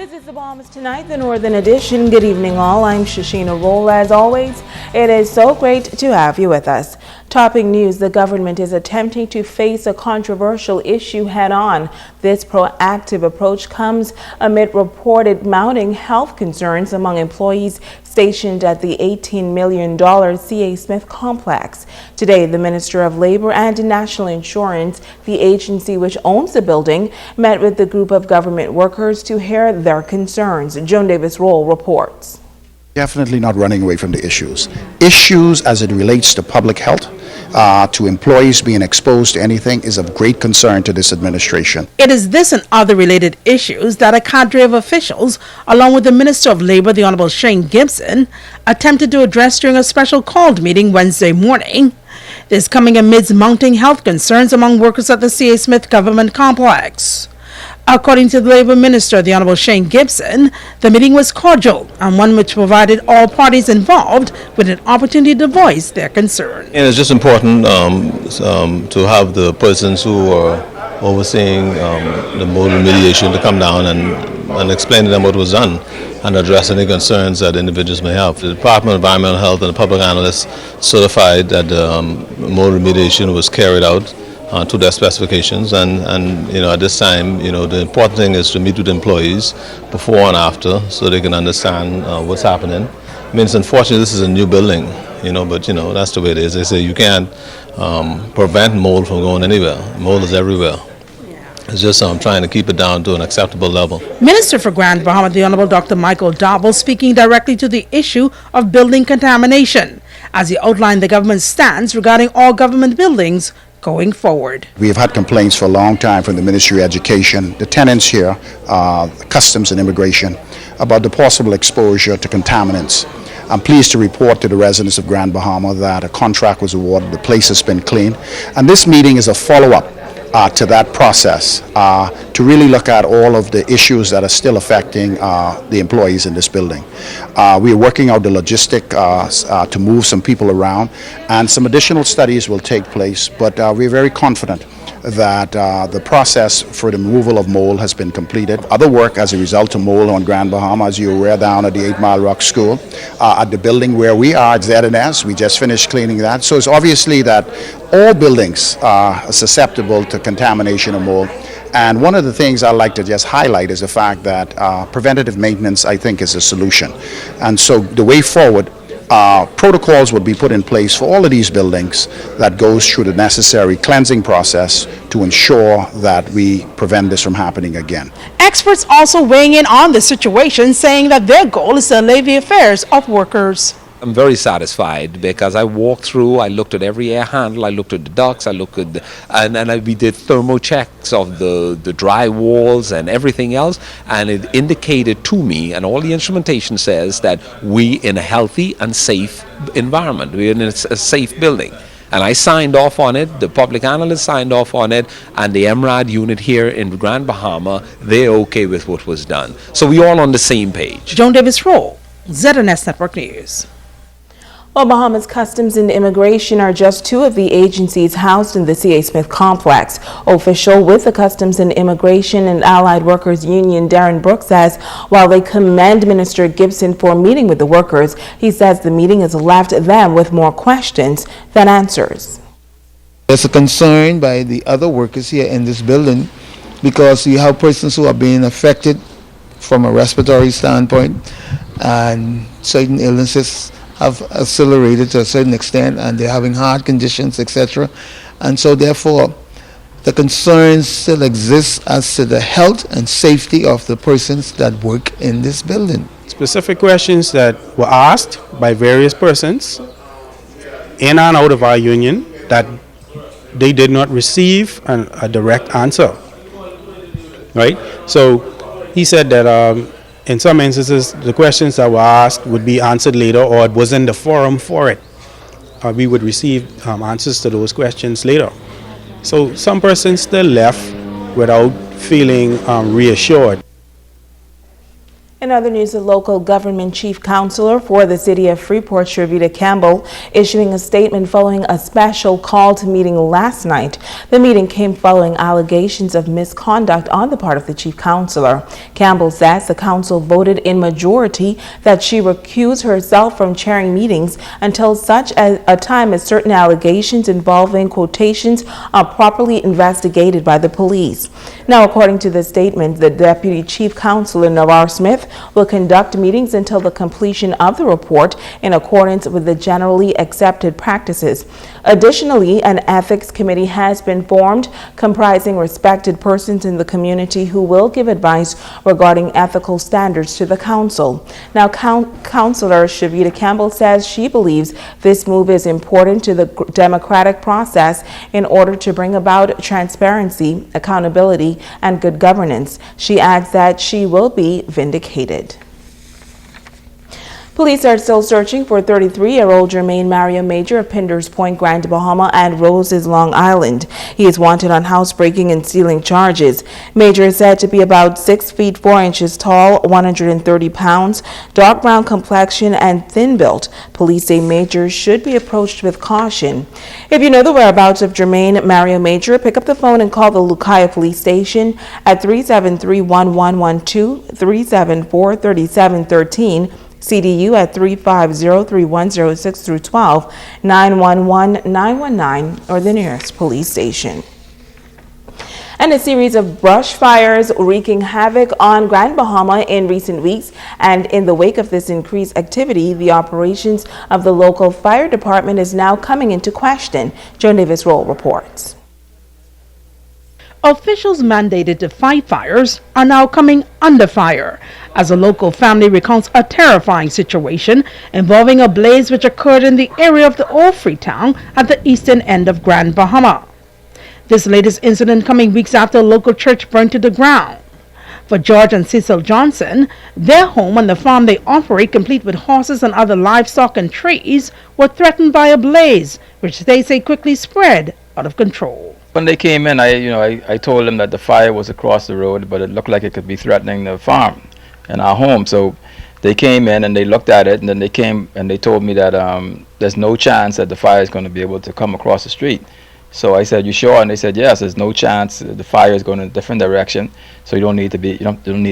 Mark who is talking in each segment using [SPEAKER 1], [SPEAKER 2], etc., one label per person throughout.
[SPEAKER 1] This is the Bahamas Tonight, the Northern Edition. Good evening, all. I'm Shashina Roll. As always, it is so great to have you with us. Topping news, the government is attempting to face a controversial issue head-on. This proactive approach comes amid reported mounting health concerns among employees stationed at the $18 million C.A. Smith complex. Today, the Minister of Labor and National Insurance, the agency which owns the building, met with the group of government workers to hear their concerns. Joan Davis-Roll reports.
[SPEAKER 2] Definitely not running away from the issues. Issues as it relates to public health, to employees being exposed to anything is of great concern to this administration.
[SPEAKER 3] It is this and other related issues that a cadre of officials, along with the Minister of Labor, the Honorable Shane Gibson, attempted to address during a special called meeting Wednesday morning. This coming amidst mounting health concerns among workers at the C.A. Smith government complex. According to the Labor Minister, the Honorable Shane Gibson, the meeting was cordial and one which provided all parties involved with an opportunity to voice their concern.
[SPEAKER 4] And it's just important to have the persons who are overseeing the mold remediation to come down and explain to them what was done and address any concerns that individuals may have. The Department of Environmental Health and the public analysts certified that mold remediation was carried out to their specifications, and at this time, the important thing is to meet with employees before and after so they can understand what's happening. I mean, it's unfortunate this is a new building, but that's the way it is. They say you can't prevent mold from going anywhere. Mold is everywhere. It's just trying to keep it down to an acceptable level.
[SPEAKER 3] Minister for Grand Bahama, the Honorable Dr. Michael Dobble, speaking directly to the issue of building contamination as he outlined the government's stance regarding all government buildings going forward.
[SPEAKER 2] We have had complaints for a long time from the Ministry of Education, the tenants here, Customs and Immigration, about the possible exposure to contaminants. I'm pleased to report to the residents of Grand Bahama that a contract was awarded, the place has been cleaned, and this meeting is a follow-up to that process, to really look at all of the issues that are still affecting the employees in this building. We are working out the logistic to move some people around, and some additional studies will take place, but we're very confident that the process for the removal of mold has been completed. Other work as a result of mold on Grand Bahama, as you're aware, down at the 8 Mile Rock School, at the building where we are at ZNS, we just finished cleaning that. So it's obviously that all buildings are susceptible to contamination of mold. And one of the things I like to just highlight is the fact that preventative maintenance, I think, is a solution. And so the way forward, protocols would be put in place for all of these buildings that goes through the necessary cleansing process to ensure that we prevent this from happening again.
[SPEAKER 3] Experts also weighing in on the situation, saying that their goal is to allay the affairs of workers.
[SPEAKER 5] I'm very satisfied because I walked through, I looked at every air handle, I looked at the ducts, I looked at we did thermo checks of the dry walls and everything else, and it indicated to me, and all the instrumentation says, that we in a healthy and safe environment, we're in a safe building. And I signed off on it, the public analyst signed off on it, and the MRAD unit here in Grand Bahama, they're okay with what was done. So we're all on the same page.
[SPEAKER 3] Joan Davis-Roll, ZNS Network News.
[SPEAKER 1] Well, Bahamas Customs and Immigration are just two of the agencies housed in the C.A. Smith complex. Official with the Customs and Immigration and Allied Workers Union, Darren Brooks, says while they commend Minister Gibson for meeting with the workers, he says the meeting has left them with more questions than answers.
[SPEAKER 6] There's a concern by the other workers here in this building because you have persons who are being affected from a respiratory standpoint, and certain illnesses have accelerated to a certain extent, and they're having heart conditions, etc. And so therefore the concerns still exist as to the health and safety of the persons that work in this building.
[SPEAKER 7] Specific questions that were asked by various persons in and out of our union that they did not receive a direct answer, right? So he said that in some instances, the questions that were asked would be answered later, or it wasn't the forum for it. We would receive answers to those questions later. So some persons still left without feeling reassured.
[SPEAKER 1] In other news, the local government chief counselor for the city of Freeport, Shavita Campbell, issuing a statement following a special called meeting last night. The meeting came following allegations of misconduct on the part of the chief counselor. Campbell says the council voted in majority that she recuse herself from chairing meetings until such a time as certain allegations involving quotations are properly investigated by the police. Now, according to the statement, the deputy chief counselor, Navar Smith, will conduct meetings until the completion of the report in accordance with the generally accepted practices. Additionally, an ethics committee has been formed comprising respected persons in the community who will give advice regarding ethical standards to the council. Now, Councillor Shavita Campbell says she believes this move is important to the democratic process in order to bring about transparency, accountability, and good governance. She adds that she will be vindicated. Police are still searching for 33-year-old Jermaine Mario Major of Pinders Point, Grand Bahama, and Roses, Long Island. He is wanted on housebreaking and stealing charges. Major is said to be about 6 feet 4 inches tall, 130 pounds, dark brown complexion, and thin-built. Police say Major should be approached with caution. If you know the whereabouts of Jermaine Mario Major, pick up the phone and call the Lucaya Police Station at 373-1112, 374-3713, CDU at 350-3106-12, 911-919, or the nearest police station. And a series of brush fires wreaking havoc on Grand Bahama in recent weeks, and in the wake of this increased activity, the operations of the local fire department is now coming into question. Joan Davis-Roll reports.
[SPEAKER 3] Officials mandated to fight fires are now coming under fire as a local family recounts a terrifying situation involving a blaze which occurred in the area of the old Freetown at the eastern end of Grand Bahama. This latest incident coming weeks after a local church burned to the ground. For George and Cecil Johnson, their home and the farm they operate, complete with horses and other livestock and trees, were threatened by a blaze, which they say quickly spread out of control.
[SPEAKER 8] When they came in, I told them that the fire was across the road, but it looked like it could be threatening the farm and our home. So they came in and they looked at it, and then they came and they told me that there's no chance that the fire is going to be able to come across the street. So I said, "You sure?" And they said, "Yes, there's no chance. The fire is going in a different direction, so you don't need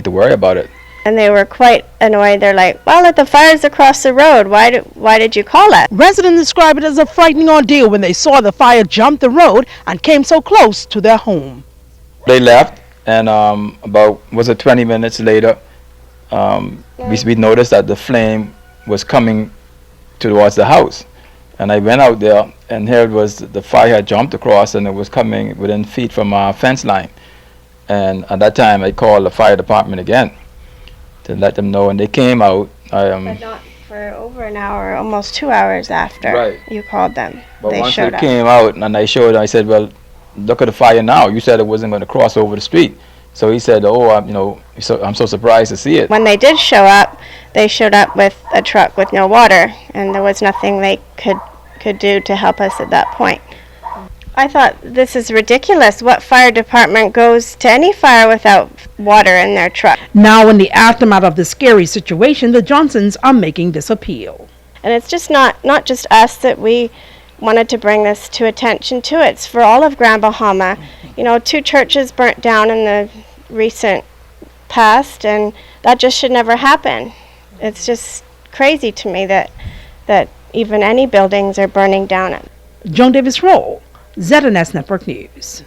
[SPEAKER 8] to worry about it."
[SPEAKER 9] And they were quite annoyed. They're like, "Well, if the fire's across the road, why did you call us?"
[SPEAKER 3] Residents described it as a frightening ordeal when they saw the fire jump the road and came so close to their home.
[SPEAKER 8] They left, and about 20 minutes later, we noticed that the flame was coming towards the house. And I went out there, and here it was, the fire had jumped across, and it was coming within feet from our fence line. And at that time, I called the fire department again to let them know, and they came out.
[SPEAKER 9] But not for over an hour, almost 2 hours after you called them.
[SPEAKER 8] But
[SPEAKER 9] they
[SPEAKER 8] once
[SPEAKER 9] showed
[SPEAKER 8] they
[SPEAKER 9] up.
[SPEAKER 8] came out, and I said, "Well, look at the fire now. You said it wasn't going to cross over the street." So he said, "Oh, I'm so surprised to see it."
[SPEAKER 9] When they did show up, they showed up with a truck with no water, and there was nothing they could do to help us at that point. I thought, this is ridiculous. What fire department goes to any fire without water in their truck?
[SPEAKER 3] Now, in the aftermath of the scary situation, the Johnsons are making this appeal.
[SPEAKER 9] And it's just not just us that we wanted to bring this to attention to. It's for all of Grand Bahama. 2 churches burnt down in the recent past, and that just should never happen. It's just crazy to me that even any buildings are burning down.
[SPEAKER 3] Joan Davis-Roll, ZNS Network News.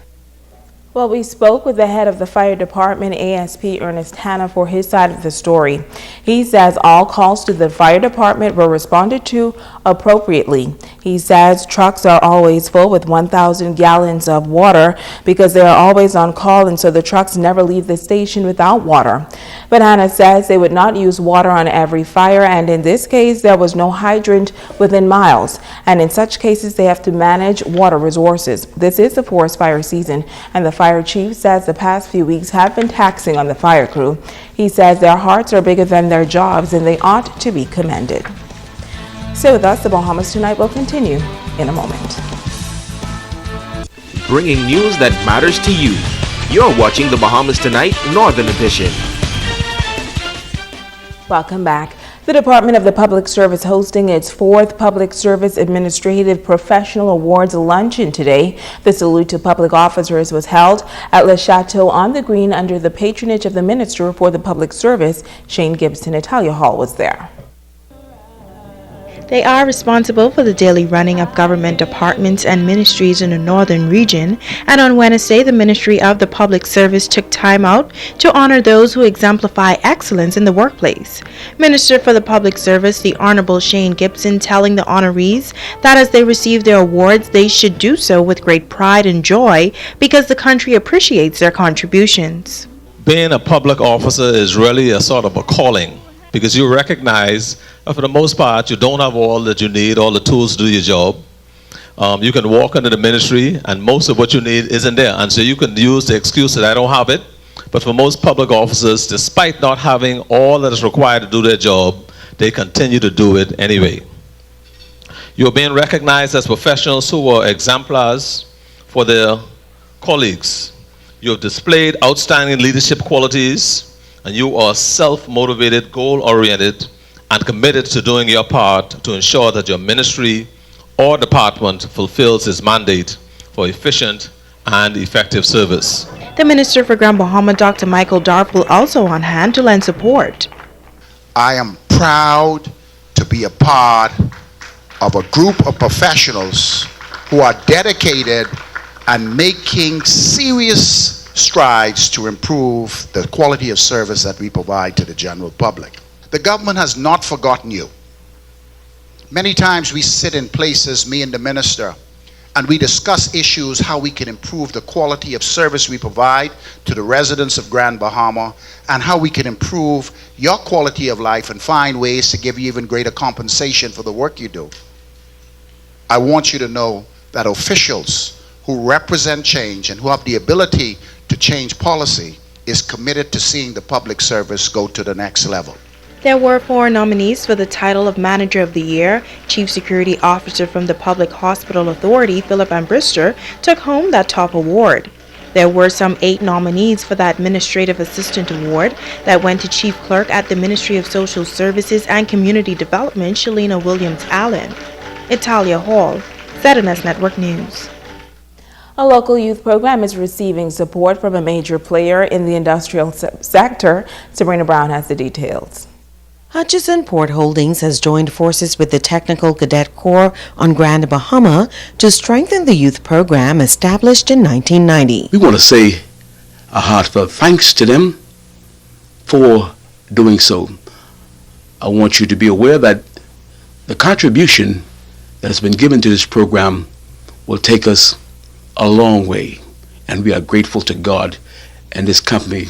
[SPEAKER 1] Well, we spoke with the head of the fire department, ASP Ernest Hanna, for his side of the story. He says all calls to the fire department were responded to appropriately. He says trucks are always full with 1,000 gallons of water because they are always on call, and so the trucks never leave the station without water. But Hanna says they would not use water on every fire, and in this case, there was no hydrant within miles. And in such cases, they have to manage water resources. This is the forest fire season, and the fire chief says the past few weeks have been taxing on the fire crew. He says their hearts are bigger than their jobs, and they ought to be commended. Stay with us. The Bahamas Tonight will continue in a moment.
[SPEAKER 10] Bringing news that matters to you. You're watching the Bahamas Tonight Northern Edition.
[SPEAKER 1] Welcome back. The Department of the Public Service hosting its 4th Public Service Administrative Professional Awards luncheon today. The salute to public officers was held at Le Chateau on the Green under the patronage of the Minister for the Public Service, Shane Gibson. Italia Hall was there.
[SPEAKER 11] They are responsible for the daily running of government departments and ministries in the northern region, and on Wednesday, the Ministry of the Public Service took time out to honor those who exemplify excellence in the workplace. Minister for the Public Service, the Honorable Shane Gibson, telling the honorees that as they receive their awards, they should do so with great pride and joy because the country appreciates their contributions.
[SPEAKER 4] Being a public officer is really a sort of a calling, because you recognize that for the most part you don't have all that you need, all the tools to do your job. You can walk into the ministry and most of what you need isn't there, and so you can use the excuse that I don't have it. But for most public officers, despite not having all that is required to do their job, they continue to do it anyway. You're being recognized as professionals who are exemplars for their colleagues. You have displayed outstanding leadership qualities, and you are self-motivated, goal-oriented, and committed to doing your part to ensure that your ministry or department fulfills its mandate for efficient and effective service.
[SPEAKER 11] The Minister for Grand Bahama, Dr. Michael Darpool, also on hand to lend support.
[SPEAKER 2] I am proud to be a part of a group of professionals who are dedicated and making serious strides to improve the quality of service that we provide to the general public. The government has not forgotten you. Many times we sit in places, me and the minister, and we discuss issues, how we can improve the quality of service we provide to the residents of Grand Bahama, and how we can improve your quality of life and find ways to give you even greater compensation for the work you do. I want you to know that officials who represent change and who have the ability to change policy is committed to seeing the public service go to the next level.
[SPEAKER 11] There were 4 nominees for the title of Manager of the Year. Chief Security Officer from the Public Hospital Authority, Philip Ambrister, took home that top award. There were some 8 nominees for the Administrative Assistant Award that went to Chief Clerk at the Ministry of Social Services and Community Development, Shalina Williams-Allen. Italia Hall, ZNS Network News.
[SPEAKER 1] A local youth program is receiving support from a major player in the industrial sector. Sabrina Brown has the details.
[SPEAKER 12] Hutchison Port Holdings has joined forces with the Technical Cadet Corps on Grand Bahama to strengthen the youth program established in 1990.
[SPEAKER 13] We want to say a heartfelt thanks to them for doing so. I want you to be aware that the contribution that has been given to this program will take us a long way, and we are grateful to God and this company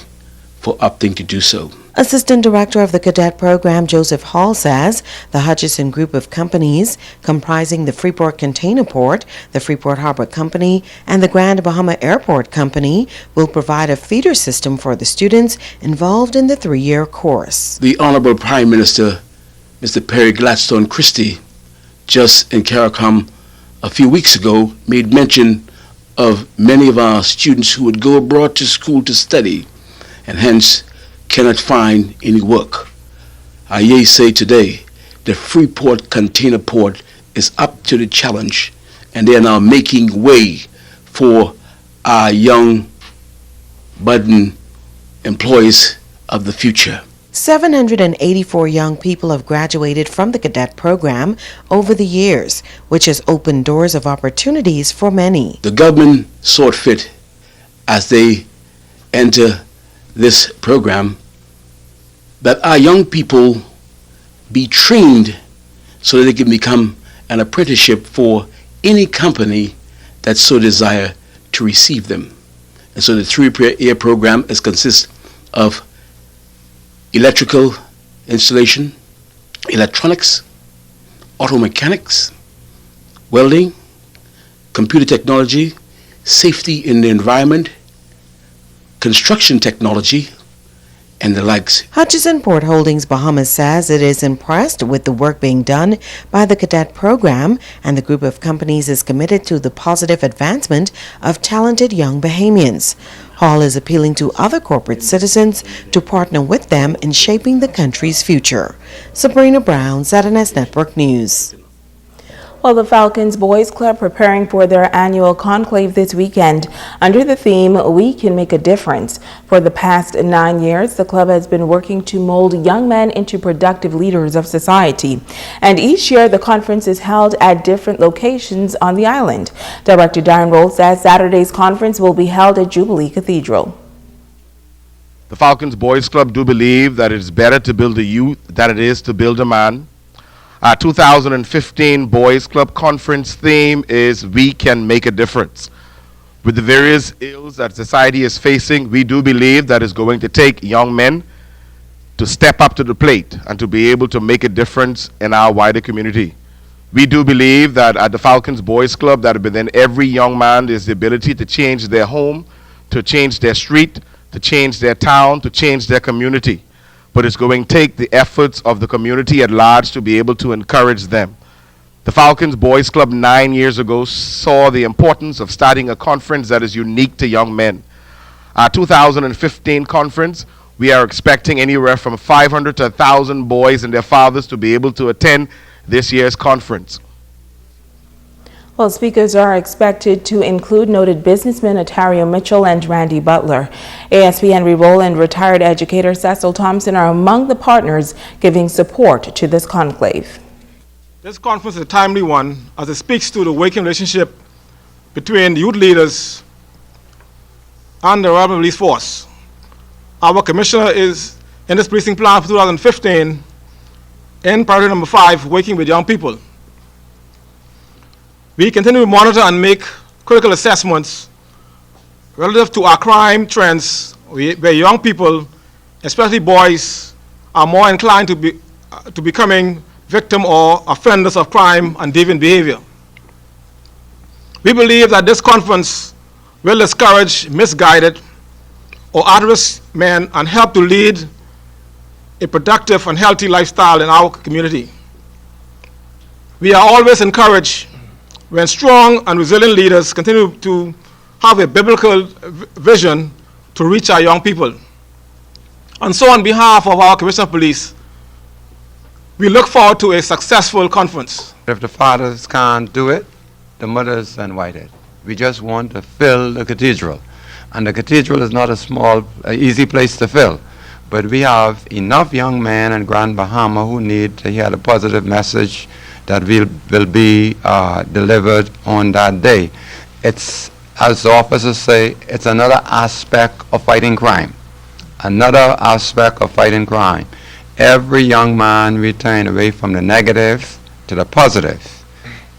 [SPEAKER 13] for opting to do so.
[SPEAKER 12] Assistant Director of the Cadet Program, Joseph Hall, says the Hutchison Group of companies, comprising the Freeport Container Port, the Freeport Harbor Company, and the Grand Bahama Airport Company, will provide a feeder system for the students involved in the 3-year course.
[SPEAKER 13] The Honorable Prime Minister, Mr. Perry Gladstone Christie, just in CARICOM a few weeks ago, made mention of many of our students who would go abroad to school to study and hence cannot find any work. I yea say today, the Freeport Container Port is up to the challenge, and they are now making way for our young budding employees of the future.
[SPEAKER 12] 784 young people have graduated from the cadet program over the years, which has opened doors of opportunities for many.
[SPEAKER 13] The government saw it fit, as they enter this program, that our young people be trained so that they can become an apprenticeship for any company that so desire to receive them. And so the 3-year program consists of electrical installation, electronics, auto mechanics, welding, computer technology, safety in the environment, construction technology, and the likes.
[SPEAKER 12] Hutchison Port Holdings Bahamas says it is impressed with the work being done by the cadet program, and the group of companies is committed to the positive advancement of talented young Bahamians. Hall is appealing to other corporate citizens to partner with them in shaping the country's future. Sabrina Brown, ZNS Network News.
[SPEAKER 1] Well, the Falcons Boys Club preparing for their annual conclave this weekend under the theme, We Can Make a Difference. For the past 9 years, the club has been working to mold young men into productive leaders of society. And each year, the conference is held at different locations on the island. Director Darren Roll says Saturday's conference will be held at Jubilee Cathedral.
[SPEAKER 14] The Falcons Boys Club do believe that it is better to build a youth than it is to build a man. Our 2015 Boys Club Conference theme is We Can Make a Difference. With the various ills that society is facing, we do believe that it's going to take young men to step up to the plate and to be able to make a difference in our wider community. We do believe that at the Falcons Boys Club, that within every young man is the ability to change their home, to change their street, to change their town, to change their community. But it's going to take the efforts of the community at large to be able to encourage them. The Falcons Boys Club 9 years ago saw the importance of starting a conference that is unique to young men. Our 2015 conference, we are expecting anywhere from 500 to 1,000 boys and their fathers to be able to attend this year's conference.
[SPEAKER 1] Well, speakers are expected to include noted businessmen Otario Mitchell and Randy Butler. ASP Henry Roll and retired educator Cecil Thompson are among the partners giving support to this conclave.
[SPEAKER 15] This conference is a timely one as it speaks to the working relationship between the youth leaders and the Urban Police Force. Our commissioner is in this precinct plan for 2015 in priority number 5, working with young people. We continue to monitor and make critical assessments relative to our crime trends, where young people, especially boys, are more inclined to becoming victim or offenders of crime and deviant behavior. We believe that this conference will discourage misguided or at-risk men and help to lead a productive and healthy lifestyle in our community. We are always encouraged when strong and resilient leaders continue to have a biblical vision to reach our young people. And so on behalf of our Commissioner of Police, we look forward to a successful conference.
[SPEAKER 16] If the fathers can't do it, the mothers invite it. We just want to fill the cathedral. And the cathedral is not a small, easy place to fill. But we have enough young men in Grand Bahama who need to hear the positive message that will be delivered on that day. It's, as the officers say, it's another aspect of fighting crime. Another aspect of fighting crime. Every young man we turn away from the negative to the positive.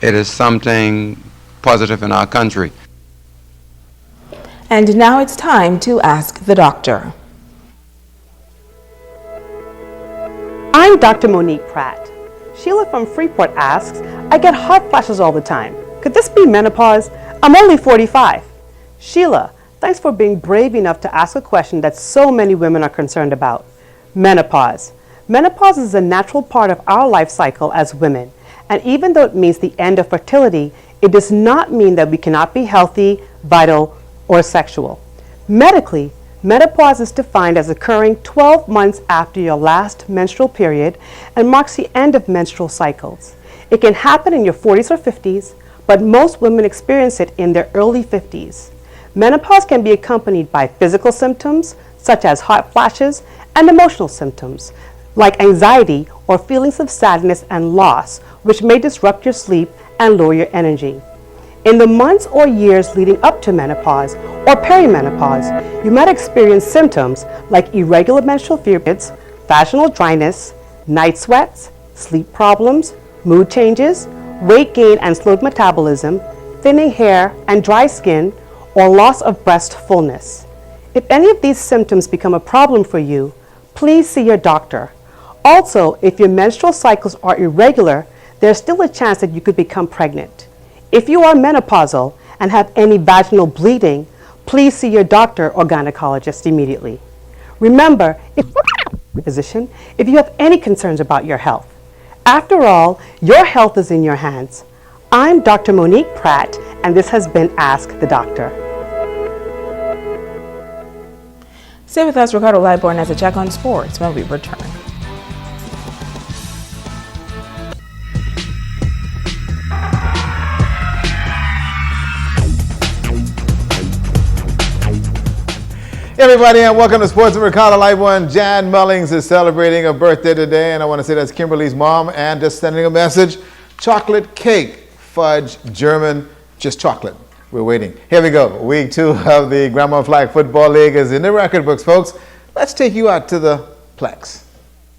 [SPEAKER 16] It is something positive in our country.
[SPEAKER 1] And now it's time to ask the doctor.
[SPEAKER 17] I'm Dr. Monique Pratt. Sheila from Freeport asks, I get hot flashes all the time. Could this be menopause? I'm only 45. Sheila, thanks for being brave enough to ask a question that so many women are concerned about. Menopause. Menopause is a natural part of our life cycle as women. And even though it means the end of fertility, it does not mean that we cannot be healthy, vital, or sexual. Medically, menopause is defined as occurring 12 months after your last menstrual period and marks the end of menstrual cycles. It can happen in your 40s or 50s, but most women experience it in their early 50s. Menopause can be accompanied by physical symptoms, such as hot flashes, and emotional symptoms, like anxiety or feelings of sadness and loss, which may disrupt your sleep and lower your energy. In the months or years leading up to menopause or perimenopause, you might experience symptoms like irregular menstrual periods, vaginal dryness, night sweats, sleep problems, mood changes, weight gain and slowed metabolism, thinning hair and dry skin, or loss of breast fullness. If any of these symptoms become a problem for you, please see your doctor. Also, if your menstrual cycles are irregular, there's still a chance that you could become pregnant. If you are menopausal and have any vaginal bleeding, please see your doctor or gynecologist immediately. Remember, if physician, if you have any concerns about your health. After all, your health is in your hands. I'm Dr. Monique Pratt, and this has been Ask the Doctor.
[SPEAKER 1] Stay with us, Ricardo Liborn, as a check on sports when we return.
[SPEAKER 18] Hey everybody, and welcome to Sports with Ricardo Liborn. Jan Mullings is celebrating a birthday today, and I want to say that's Kimberly's mom, and just sending a message: chocolate cake, fudge, German, just chocolate. We're waiting. Here we go. Week 2 of the Grandma Flag Football League is in the record books, folks. Let's take you out to the Plex.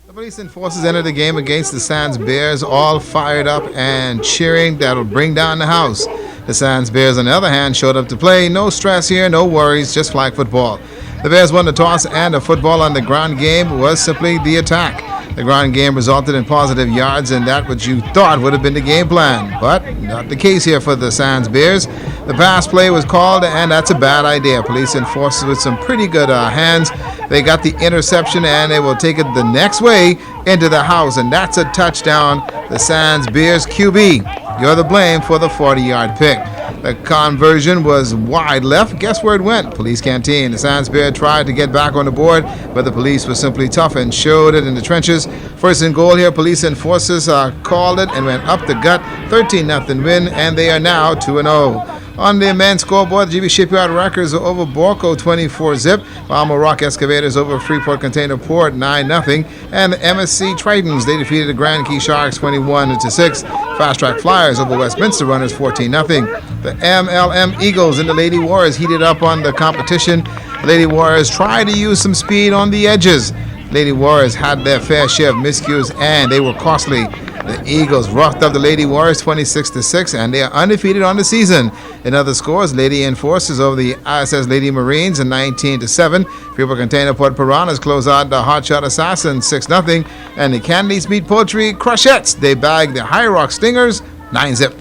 [SPEAKER 18] The police and forces entered the game against the Sands Bears, all fired up and cheering. That'll bring down the house. The Sands Bears, on the other hand, showed up to play. No stress here, no worries, just flag football. The Bears won the toss, and the football on the ground game was simply the attack. The ground game resulted in positive yards, and that what you thought would have been the game plan. But not the case here for the Sands Bears. The pass play was called, and that's a bad idea. Police and forces with some pretty good hands. They got the interception, and they will take it the next way into the house, and that's a touchdown. The Sands Bears QB, you're the blame for the 40-yard pick. The conversion was wide left. Guess where it went? Police canteen. The Sands Bear tried to get back on the board, but the police were simply tough and showed it in the trenches. First and goal here, police and forces called it and went up the gut. 13-0 win, and they are now 2-0. On the men's scoreboard, the GB Shipyard Wreckers over Borco 24-zip, while Rock Excavators over Freeport Container Port 9-0, and the MSC Tritons, they defeated the Grand Key Sharks 21-6. Fast Track Flyers over Westminster Runners 14-0. The MLM Eagles and the Lady Warriors heated up on the competition. The Lady Warriors tried to use some speed on the edges. Lady Warriors had their fair share of miscues, and they were costly. The Eagles roughed up the Lady Warriors 26-6, and they are undefeated on the season. In other scores, Lady Enforcers over the ISS Lady Marines 19-7. Freeport Container Port Piranhas close out the Hotshot Assassins 6-0, and the Candies Meat Poultry Crochettes, they bagged the High Rock Stingers 9-zip.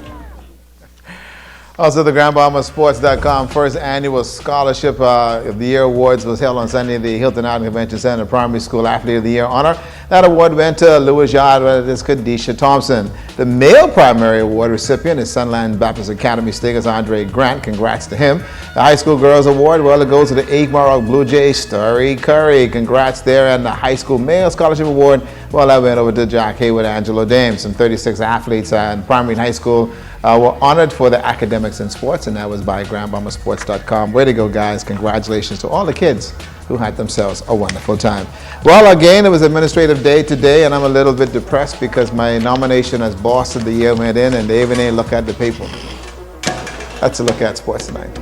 [SPEAKER 18] Also, the GrandBahamaSports.com first annual Scholarship of the Year Awards was held on Sunday at the Hilton Island Convention Center Primary School Athlete of the Year honor. That award went to Louis Yard, this Kadisha Thompson. The male primary award recipient is Sunland Baptist Academy Stingers Andre Grant. Congrats to him. The high school girls award, well, it goes to the Egmont Blue Jays Story Curry. Congrats there. And the high school male scholarship award, well, that went over to Jack Hayward, Angelo Dame. Some 36 athletes in primary and high school were honored for their academics and sports, and that was by GrandBahamaSports.com. Way to go, guys. Congratulations to all the kids who had themselves a wonderful time. Well, again, it was Administrative Day today, and I'm a little bit depressed because my nomination as Boss of the Year went in, and they even ain't look at the paper. That's a look at Sports Tonight.